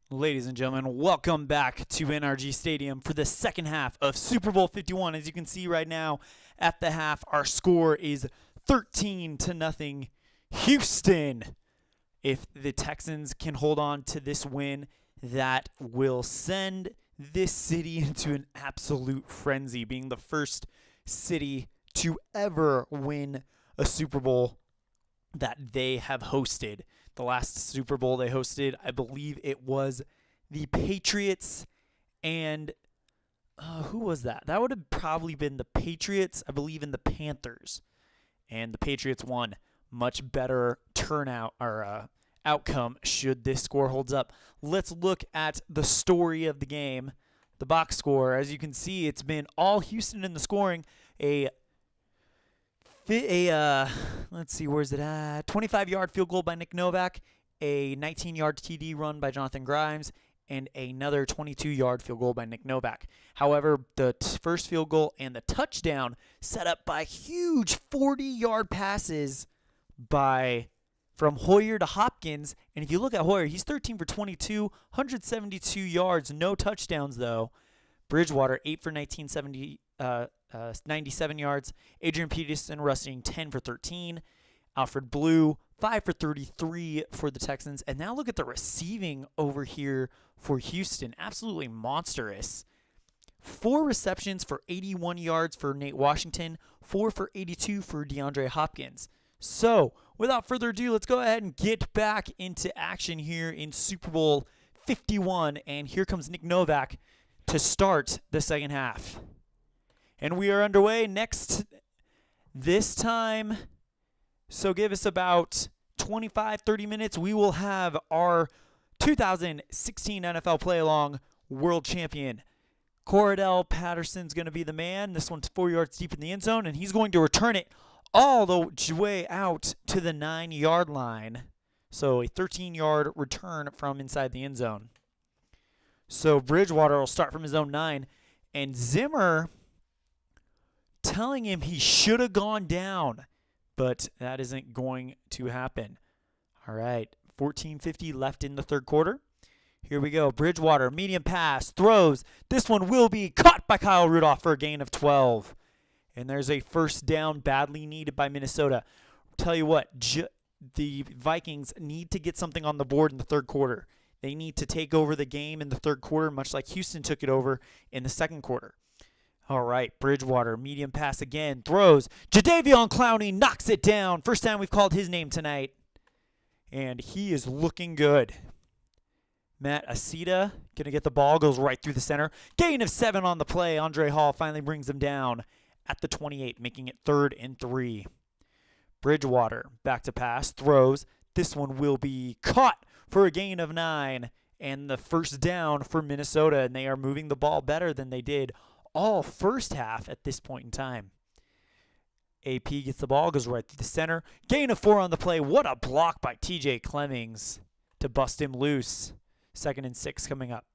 Ladies and gentlemen, welcome back to NRG Stadium for the second half of Super Bowl 51. As you can see right now at the half, our score is 13-0 Houston. If the Texans can hold on to this win, that will send this city into an absolute frenzy, being the first city to ever win a Super Bowl that they have hosted. The last Super Bowl they hosted, I believe it was the Patriots and who was that? That would have probably been the Patriots, I believe, and the Panthers. And the Patriots won. Much better turnout or outcome should this score holds up. Let's look at the story of the game, the box score. As you can see, it's been all Houston in the scoring. Let's see, where's it at? 25-yard field goal by Nick Novak, a 19-yard TD run by Jonathan Grimes, and another 22-yard field goal by Nick Novak. However, the first field goal and the touchdown set up by huge 40-yard passes from Hoyer to Hopkins. And if you look at Hoyer, he's 13 for 22, 172 yards, no touchdowns though. Bridgewater 8 for 97 yards. Adrian Peterson rushing 10 for 13. Alfred Blue 5 for 33 for the Texans. And now look at the receiving over here for Houston. Absolutely monstrous. 4 receptions for 81 yards for Nate Washington. 4 for 82 for DeAndre Hopkins. So, without further ado, let's go ahead and get back into action here in Super Bowl 51. And here comes Nick Novak to start the second half. And we are underway next this time. So give us about 25-30 minutes. We will have our 2016 NFL Play-Along World Champion. Cordell Patterson's going to be the man. This one's 4 yards deep in the end zone, and he's going to return it all the way out to the 9-yard line. So a 13-yard return from inside the end zone. So Bridgewater will start from his own 9, and Zimmer telling him he should have gone down, but that isn't going to happen. All right, 14:50 left in the third quarter. Here we go. Bridgewater, medium pass, throws. This one will be caught by Kyle Rudolph for a gain of 12. And there's a first down badly needed by Minnesota. Tell you what, the Vikings need to get something on the board in the third quarter. They need to take over the game in the third quarter, much like Houston took it over in the second quarter. All right, Bridgewater, medium pass again, throws. Jadeveon Clowney knocks it down. First time we've called his name tonight. And he is looking good. Matt Asita going to get the ball, goes right through the center. Gain of 7 on the play. Andre Hall finally brings him down at the 28, making it 3rd and 3. Bridgewater, back to pass, throws. This one will be caught for a gain of 9. And the first down for Minnesota, and they are moving the ball better than they did all first half at this point in time. AP gets the ball, goes right through the center. Gain of 4 on the play. What a block by TJ Clemmings to bust him loose. 2nd and 6 coming up.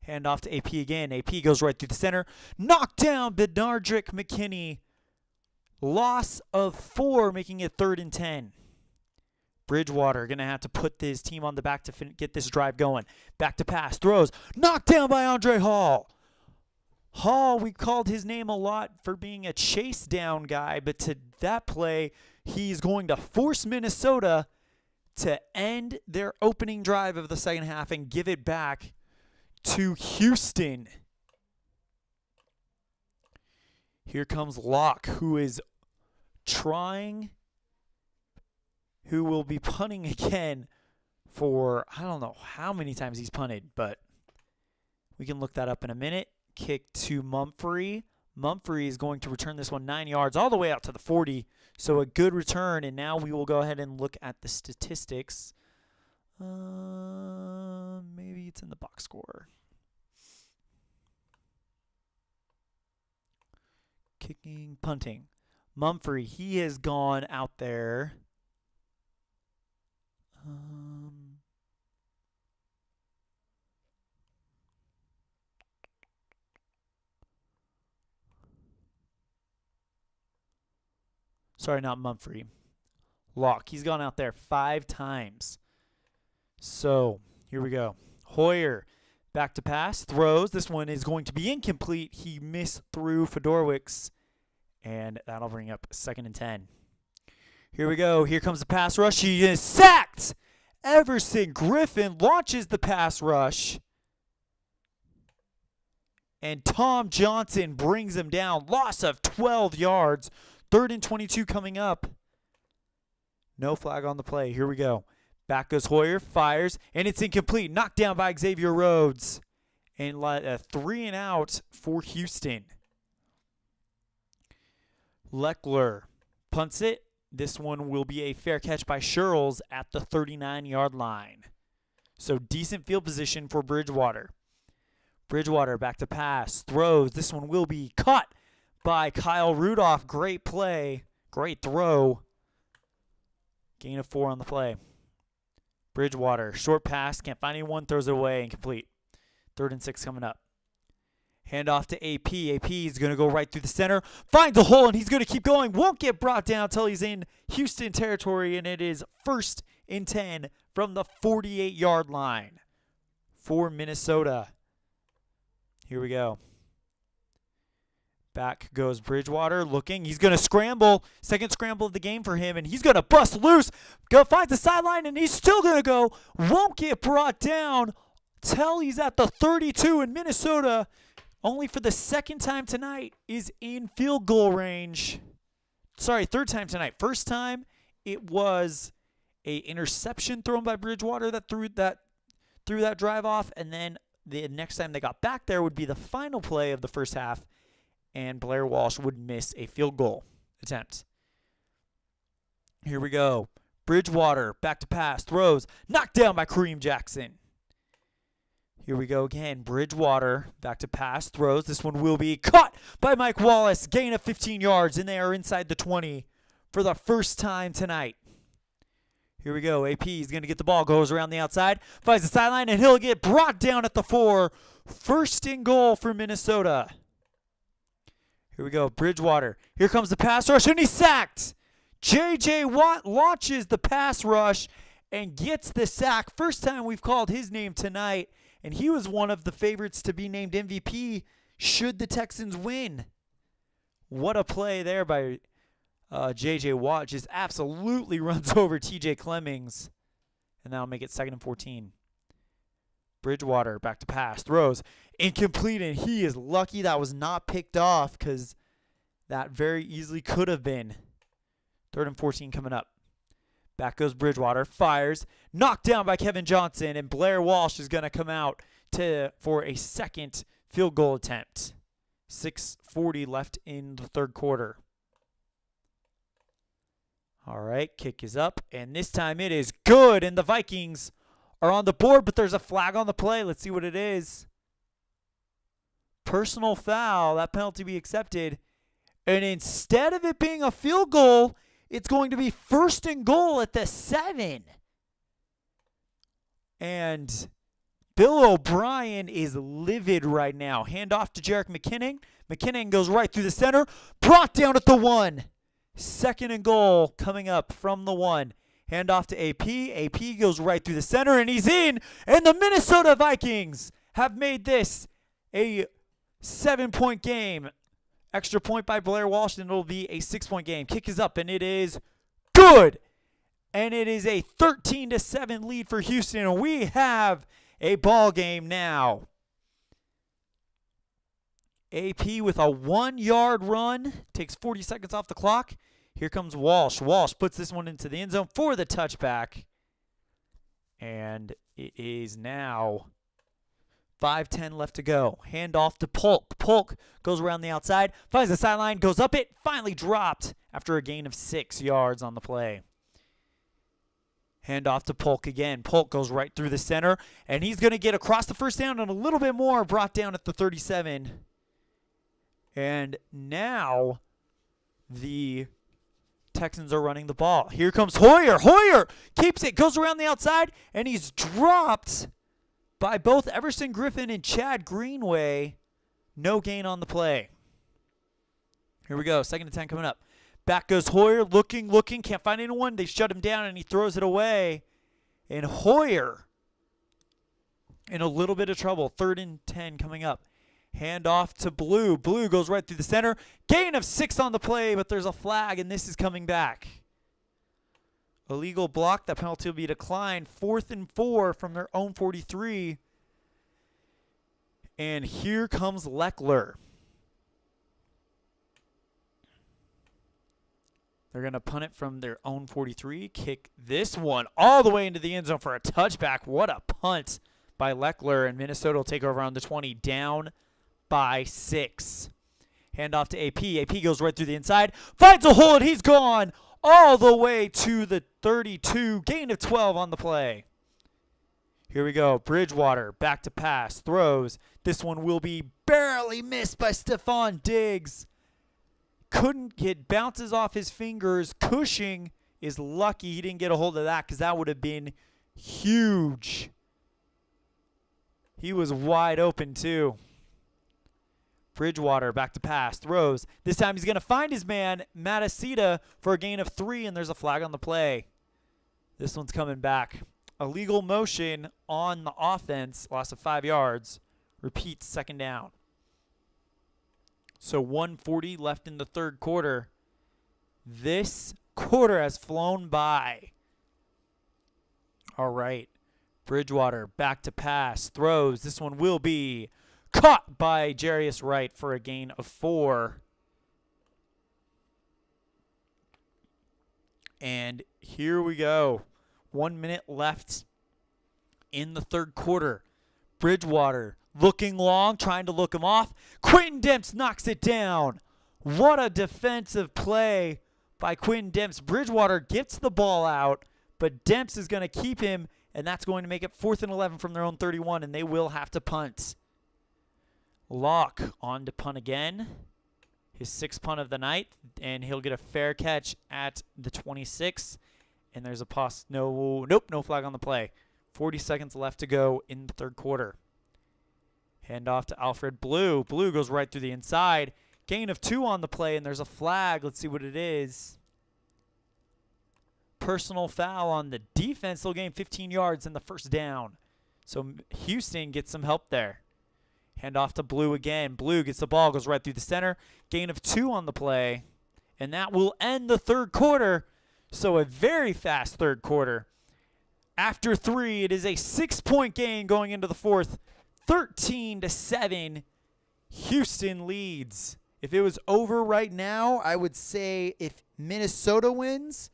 Hand off to AP again. AP goes right through the center. Knocked down Benardrick McKinney. Loss of 4, making it 3rd and 10. Bridgewater going to have to put his team on the back to get this drive going. Back to pass. Throws. Knocked down by Andre Hall. Hall, we called his name a lot for being a chase down guy, but to that play, he's going to force Minnesota to end their opening drive of the second half and give it back to Houston. Here comes Locke, who will be punting again for, I don't know how many times he's punted, but we can look that up in a minute. Kick to Mumphrey. Mumphrey is going to return this one 9 yards all the way out to the 40. So a good return, and now we will go ahead and look at the statistics. Maybe it's in the box score. Kicking, punting. Mumphrey, he has gone out there. Sorry, not Mumphrey. Locke. He's gone out there 5 times. So, here we go. Hoyer back to pass, throws. This one is going to be incomplete. He missed through Fedorowicz, and that'll bring up 2nd and 10. Here we go. Here comes the pass rush. He is sacked. Everson Griffin launches the pass rush, and Tom Johnson brings him down. Loss of 12 yards. 3rd and 22 coming up. No flag on the play. Here we go. Back goes Hoyer, fires, and it's incomplete. Knocked down by Xavier Rhodes. And a 3 and out for Houston. Leckler punts it. This one will be a fair catch by Sherles at the 39-yard line. So decent field position for Bridgewater. Bridgewater back to pass, throws. This one will be caught by Kyle Rudolph. Great play, great throw. Gain of 4 on the play. Bridgewater, short pass, can't find anyone, throws it away, incomplete. 3rd and 6 coming up. Handoff to AP. AP is going to go right through the center. Finds a hole, and he's going to keep going. Won't get brought down until he's in Houston territory, and it is 1st and 10 from the 48-yard line for Minnesota. Here we go. Back goes Bridgewater looking. He's going to scramble. 2nd scramble of the game for him, and he's going to bust loose. Finds the sideline, and he's still going to go. Won't get brought down till he's at the 32, and Minnesota, only for the 2nd time tonight, is in field goal range. Sorry, 3rd time tonight. 1st time, it was a interception thrown by Bridgewater that threw that drive off, and then the next time they got back there would be the final play of the 1st half, and Blair Walsh would miss a field goal attempt. Here we go. Bridgewater back to pass, throws, knocked down by Kareem Jackson. Here we go again. Bridgewater back to pass, throws. This one will be caught by Mike Wallace. Gain of 15 yards, and they are inside the 20 for the 1st time tonight. Here we go. AP is going to get the ball, goes around the outside, finds the sideline, and he'll get brought down at the 4. 1st and goal for Minnesota. Here we go. Bridgewater. Here comes the pass rush, and he's sacked. J.J. Watt launches the pass rush and gets the sack. 1st time we've called his name tonight. And he was one of the favorites to be named MVP should the Texans win. What a play there by J.J. Watt. Just absolutely runs over T.J. Clemmings. And that'll make it 2nd and 14. Bridgewater back to pass. Throws. Incomplete, and he is lucky that was not picked off because that very easily could have been. 3rd and 14 coming up. Back goes Bridgewater, fires, knocked down by Kevin Johnson, and Blair Walsh is going to come out for a 2nd field goal attempt. 6:40 left in the 3rd quarter. All right, kick is up, and this time it is good, and the Vikings are on the board, but there's a flag on the play. Let's see what it is. Personal foul, that penalty be accepted, and instead of it being a field goal, it's going to be 1st and goal at the 7. And Bill O'Brien is livid right now. Hand off to Jerick McKinnon. McKinnon goes right through the center. Brought down at the 1. 2nd and goal coming up from the 1. Hand off to AP. AP goes right through the center, and he's in. And the Minnesota Vikings have made this a 7-point game. Extra point by Blair Walsh, and it'll be a 6-point game. Kick is up, and it is good. And it is a 13-7 lead for Houston, and we have a ball game now. AP with a 1-yard run. Takes 40 seconds off the clock. Here comes Walsh. Walsh puts this one into the end zone for the touchback. And it is now 5:10 left to go. Hand off to Polk. Polk goes around the outside, finds the sideline, goes up it, finally dropped after a gain of 6 yards on the play. Hand off to Polk again. Polk goes right through the center, and he's going to get across the 1st down and a little bit more, brought down at the 37. And now the Texans are running the ball. Here comes Hoyer. Hoyer keeps it, goes around the outside, and he's dropped by both Everson Griffin and Chad Greenway. No gain on the play. Here we go. 2nd and 10 coming up. Back goes Hoyer. Looking. Can't find anyone. They shut him down, and he throws it away. And Hoyer in a little bit of trouble. 3rd and 10 coming up. Hand off to Blue. Blue goes right through the center. Gain of 6 on the play, but there's a flag, and this is coming back. Illegal block. That penalty will be declined. 4th and 4 from their own 43. And here comes Leckler. They're going to punt it from their own 43. Kick this one all the way into the end zone for a touchback. What a punt by Leckler. And Minnesota will take over on the 20. Down by 6. Hand off to AP. AP goes right through the inside. Finds a hole, and he's gone all the way to the 32. Gain of 12 on the play. Here we go. Bridgewater back to pass. Throws. This one will be barely missed by Stephon Diggs. Couldn't get, bounces off his fingers. Cushing is lucky he didn't get a hold of that because that would have been huge. He was wide open too. Bridgewater back to pass. Throws. This time he's going to find his man, Matasita, for a gain of 3, and there's a flag on the play. This one's coming back. Illegal motion on the offense. Loss of 5 yards. Repeats, 2nd down. So 1:40 left in the 3rd quarter. This quarter has flown by. All right. Bridgewater back to pass. Throws. This one will be caught by Jarius Wright for a gain of 4. And here we go. 1 minute left in the 3rd quarter. Bridgewater looking long, trying to look him off. Quentin Demps knocks it down. What a defensive play by Quentin Demps. Bridgewater gets the ball out, but Demps is going to keep him, and that's going to make it 4th and 11 from their own 31, and they will have to punt. Locke on to punt again. His 6th punt of the night, and he'll get a fair catch at the 26. And there's a no flag on the play. 40 seconds left to go in the 3rd quarter. Hand off to Alfred Blue. Blue goes right through the inside. Gain of 2 on the play, and there's a flag. Let's see what it is. Personal foul on the defense. They'll gain 15 yards in the 1st down. So Houston gets some help there. Hand off to Blue again. Blue gets the ball, goes right through the center. Gain of 2 on the play. And that will end the 3rd quarter. So a very fast 3rd quarter. After 3, it is a 6-point gain going into the 4th. 13-7. Houston leads. If it was over right now, I would say if Minnesota wins,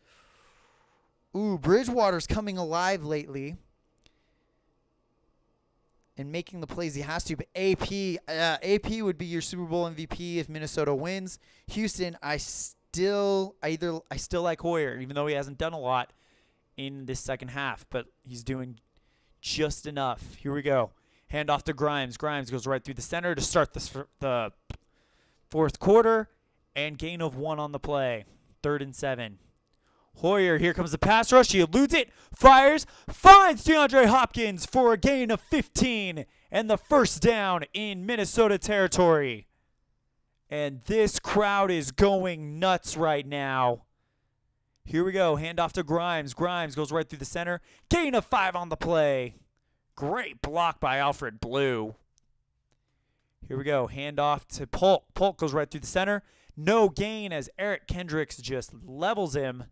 Bridgewater's coming alive lately and making the plays he has to. But AP would be your Super Bowl MVP if Minnesota wins. Houston, I still like Hoyer, even though he hasn't done a lot in this 2nd half, but he's doing just enough. Here we go. Hand off to Grimes. Grimes goes right through the center to start the 4th quarter, and gain of 1 on the play. 3rd and 7. Hoyer, here comes the pass rush. He eludes it, fires, finds DeAndre Hopkins for a gain of 15, and the 1st down in Minnesota territory. And this crowd is going nuts right now. Here we go. Hand off to Grimes. Grimes goes right through the center. Gain of 5 on the play. Great block by Alfred Blue. Here we go. Hand off to Polk. Polk goes right through the center. No gain as Eric Kendricks just levels him,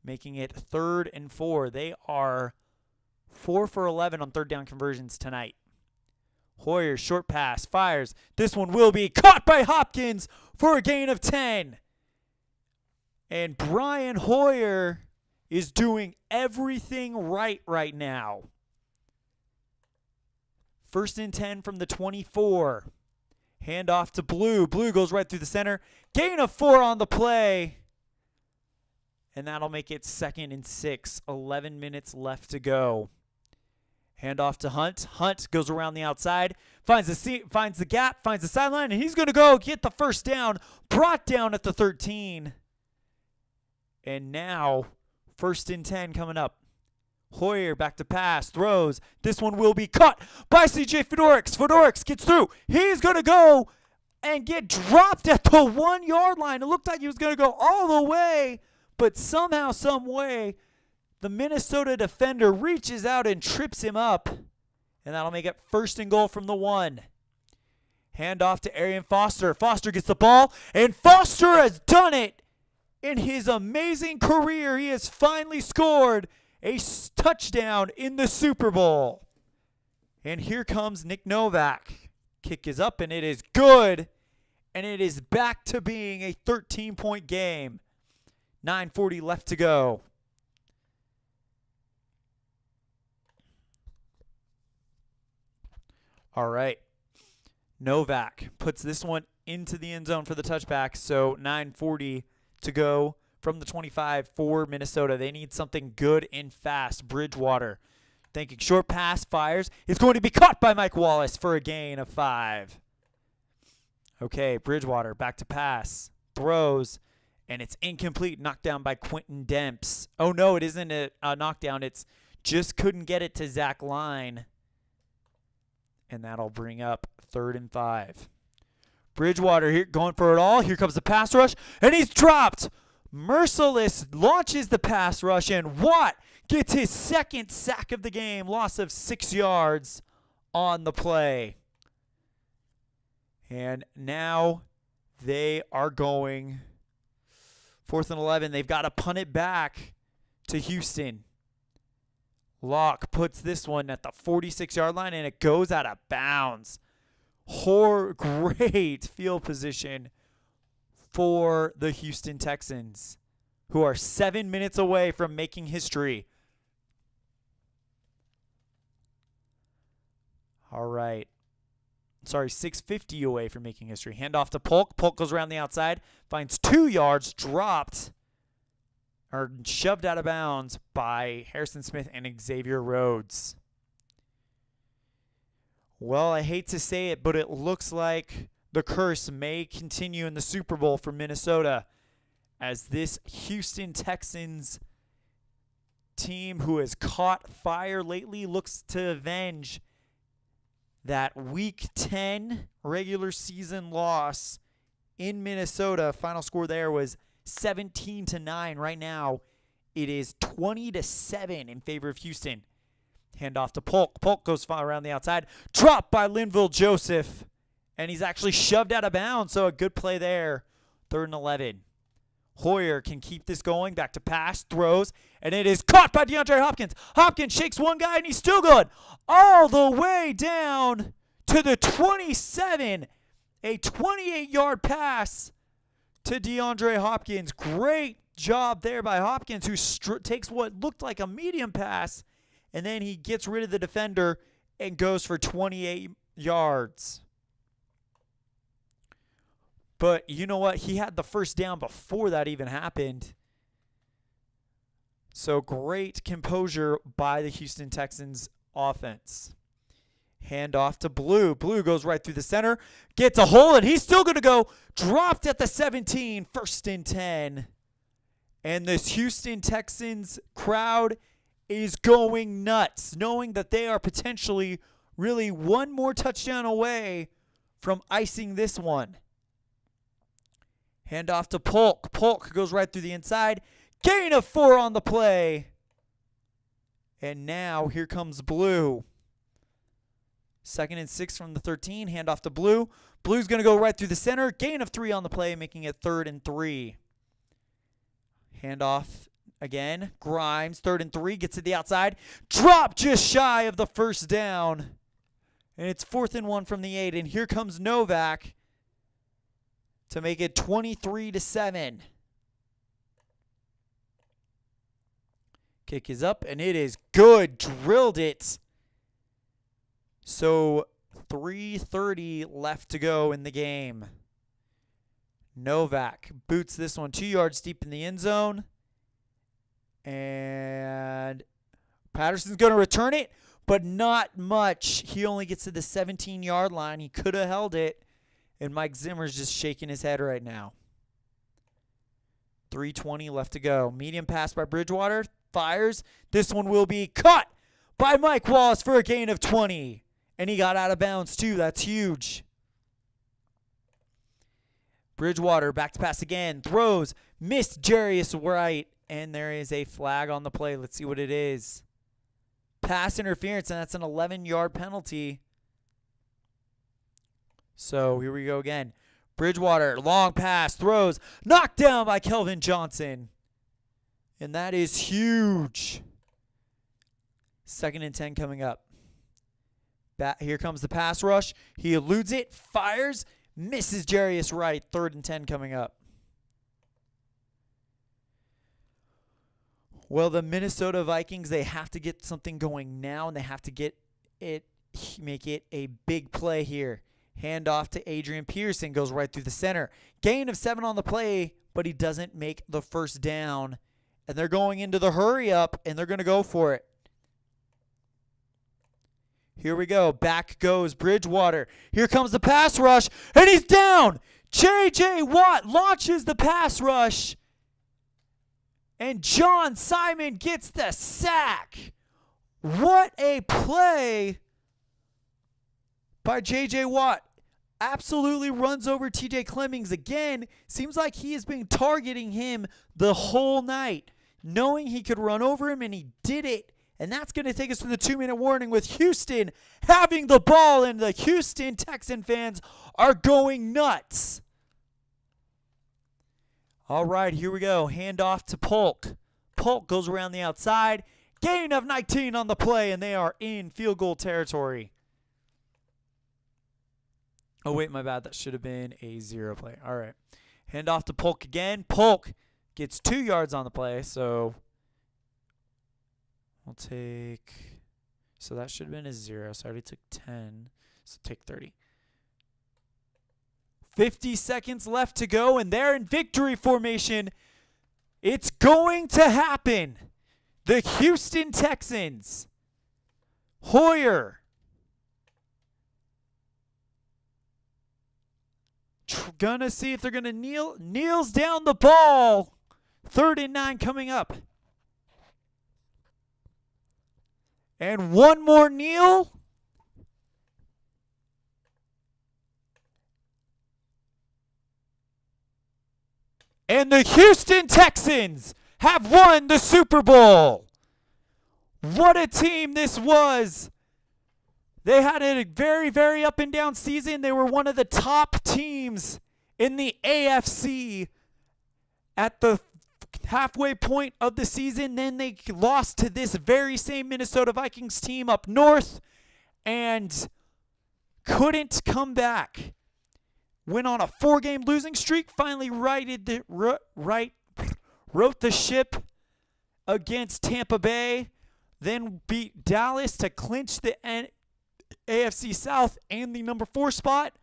making it 3rd and 4. They are 4 for 11 on 3rd down conversions tonight. Hoyer, short pass, fires. This one will be caught by Hopkins for a gain of 10. And Brian Hoyer is doing everything right now. 1st and 10 from the 24. Hand off to Blue. Blue goes right through the center. Gain of 4 on the play. And that'll make it 2nd and 6. 11 minutes left to go. Hand off to Hunt. Hunt goes around the outside. Finds the gap. Finds the sideline. And he's going to go get the 1st down. Brought down at the 13. And now 1st and 10 coming up. Hoyer back to pass. Throws. This one will be caught by C.J. Fedorix. Fedorix gets through. He's going to go and get dropped at the 1-yard line. It looked like he was going to go all the way. But somehow, some way, the Minnesota defender reaches out and trips him up. And that'll make it 1st and goal from the 1. Hand off to Arian Foster. Foster gets the ball, and Foster has done it in his amazing career. He has finally scored a touchdown in the Super Bowl. And here comes Nick Novak. Kick is up, and it is good. And it is back to being a 13-point game. 9:40 left to go. All right. Novak puts this one into the end zone for the touchback. So 9:40 to go from the 25 for Minnesota. They need something good and fast. Bridgewater thinking short pass, fires. It's going to be caught by Mike Wallace for a gain of 5. Okay, Bridgewater back to pass. Throws, and it's incomplete. Knocked down by Quentin Demps. Oh, no, it isn't a knockdown. It's just couldn't get it to Zach Line. And that'll bring up 3rd and 5. Bridgewater here going for it all. Here comes the pass rush, and he's dropped. Merciless launches the pass rush, and Watt gets his 2nd sack of the game. Loss of 6 yards on the play. And now they are going 4th and 11. They've got to punt it back to Houston. Locke puts this one at the 46-yard line, and it goes out of bounds. Great field position for the Houston Texans, who are 7 minutes away from making history. All right. 6:50 away from making history. Handoff to Polk. Polk goes around the outside, finds 2 yards, dropped or shoved out of bounds by Harrison Smith and Xavier Rhodes. Well, I hate to say it, but it looks like the curse may continue in the Super Bowl for Minnesota, as this Houston Texans team, who has caught fire lately, looks to avenge that Week 10 regular season loss in Minnesota. Final score there was 17-9. Right now, it is 20-7 in favor of Houston. Handoff to Polk. Polk goes around the outside. Dropped by Linville Joseph. And he's actually shoved out of bounds, so a good play there. 3rd and 11. Hoyer can keep this going. Back to pass. Throws. And it is caught by DeAndre Hopkins. Hopkins shakes one guy, and he's still good. All the way down to the 27. A 28-yard pass to DeAndre Hopkins. Great job there by Hopkins, who takes what looked like a medium pass, and then he gets rid of the defender and goes for 28 yards. But you know what? He had the first down before that even happened. So great composure by the Houston Texans offense. Hand off to Blue. Blue goes right through the center, gets a hole, and he's still going to go. Dropped at the 17, 1st and 10. And this Houston Texans crowd is going nuts, knowing that they are potentially really one more touchdown away from icing this one. Hand off to Polk. Polk goes right through the inside. Gain of 4 on the play. And now here comes Blue. 2nd and 6 from the 13. Hand off to Blue. Blue's going to go right through the center. Gain of 3 on the play, making it 3rd and 3. Hand off again. Grimes, 3rd and 3. Gets to the outside. Drop just shy of the first down. And it's 4th and 1 from the 8. And here comes Novak to make it 23-7. Kick is up, and it is good. Drilled it. So 3:30 left to go in the game. Novak boots this one 2 yards deep in the end zone. And Patterson's going to return it, but not much. He only gets to the 17-yard line. He could have held it. And Mike Zimmer's just shaking his head right now. 3:20 left to go. Medium pass by Bridgewater. Fires. This one will be caught by Mike Wallace for a gain of 20. And he got out of bounds too. That's huge. Bridgewater back to pass again. Throws. Missed Jarius Wright. And there is a flag on the play. Let's see what it is. pass interference, and that's an 11-yard penalty. So here we go again. Bridgewater, long pass, throws, knocked down by Kelvin Johnson. And that is huge. 2nd and 10 coming up. Here comes the pass rush. He eludes it, fires, misses Jarius Wright. 3rd and 10 coming up. Well, the Minnesota Vikings, they have to get something going now, and they have to make it a big play here. Handoff to Adrian Peterson, goes right through the center. Gain of 7 on the play, but he doesn't make the first down. And they're going into the hurry up, and they're going to go for it. Here we go. Back goes Bridgewater. Here comes the pass rush, and he's down. J.J. Watt launches the pass rush, and John Simon gets the sack. What a play by J.J. Watt. Absolutely runs over T.J. Clemmings again. Seems like he has been targeting him the whole night, knowing he could run over him, and he did it. And that's going to take us to the 2-minute warning with Houston having the ball, and the Houston Texan fans are going nuts. All right, here we go. Handoff to Polk. Polk goes around the outside. Gain of 19 on the play, and they are in field goal territory. Oh, wait, my bad. That should have been a 0 play. All right. Handoff to Polk again. Polk gets 2 yards on the play, so we'll take, so that should have been a 0. So I already took 10, so take 30. 50 seconds left to go, and they're in victory formation. It's going to happen. The Houston Texans, Hoyer, gonna see if they're gonna kneels down the ball. 3rd and 9 coming up. And one more kneel. And the Houston Texans have won the Super Bowl. What a team this was. They had a very, very up and down season. They were one of the top teams in the AFC at the halfway point of the season. Then they lost to this very same Minnesota Vikings team up north and couldn't come back. Went on a 4-game losing streak, finally wrote the ship against Tampa Bay, then beat Dallas to clinch the AFC South and the number 4 spot,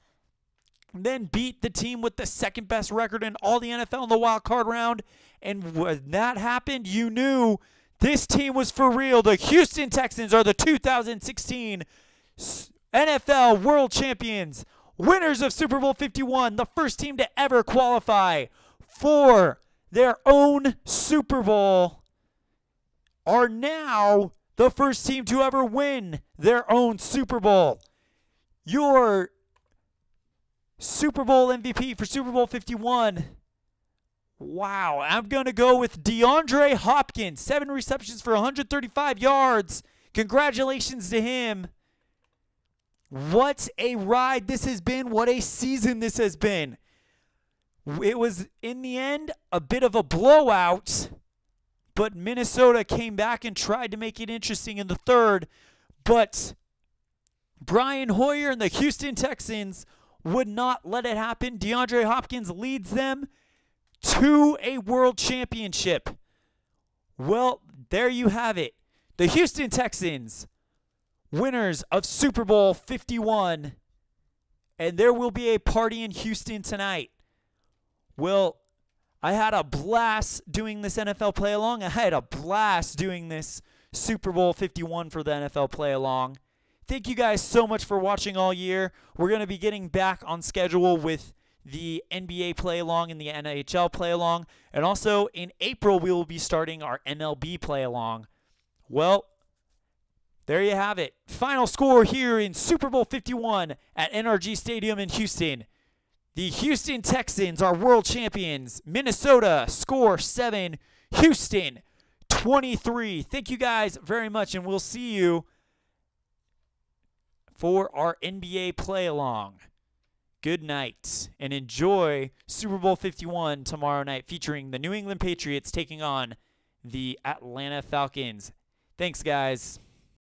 then beat the team with the 2nd best record in all the NFL in the wild card round. And when that happened, you knew this team was for real. The Houston Texans are the 2016 NFL World Champions, winners of Super Bowl 51, the first team to ever qualify for their own Super Bowl, are now the first team to ever win their own Super Bowl. Your Super Bowl MVP for Super Bowl 51. Wow, I'm going to go with DeAndre Hopkins. 7 receptions for 135 yards. Congratulations to him. What a ride this has been. What a season this has been. It was, in the end, a bit of a blowout, but Minnesota came back and tried to make it interesting in the 3rd. But Brian Hoyer and the Houston Texans would not let it happen. DeAndre Hopkins leads them to a world championship. Well, there you have it. The Houston Texans, winners of Super Bowl 51. And there will be a party in Houston tonight. Well, I had a blast doing this NFL play along. I had a blast doing this Super Bowl 51 for the NFL play along. Thank you guys so much for watching all year. We're going to be getting back on schedule with the NBA play along and the NHL play along. And also in April, we will be starting our MLB play along. Well, there you have it. Final score here in Super Bowl 51 at NRG Stadium in Houston. The Houston Texans are world champions. Minnesota score 7. Houston 23. Thank you guys very much, and we'll see you for our NBA play along. Good night, and enjoy Super Bowl 51 tomorrow night, featuring the New England Patriots taking on the Atlanta Falcons. Thanks, guys.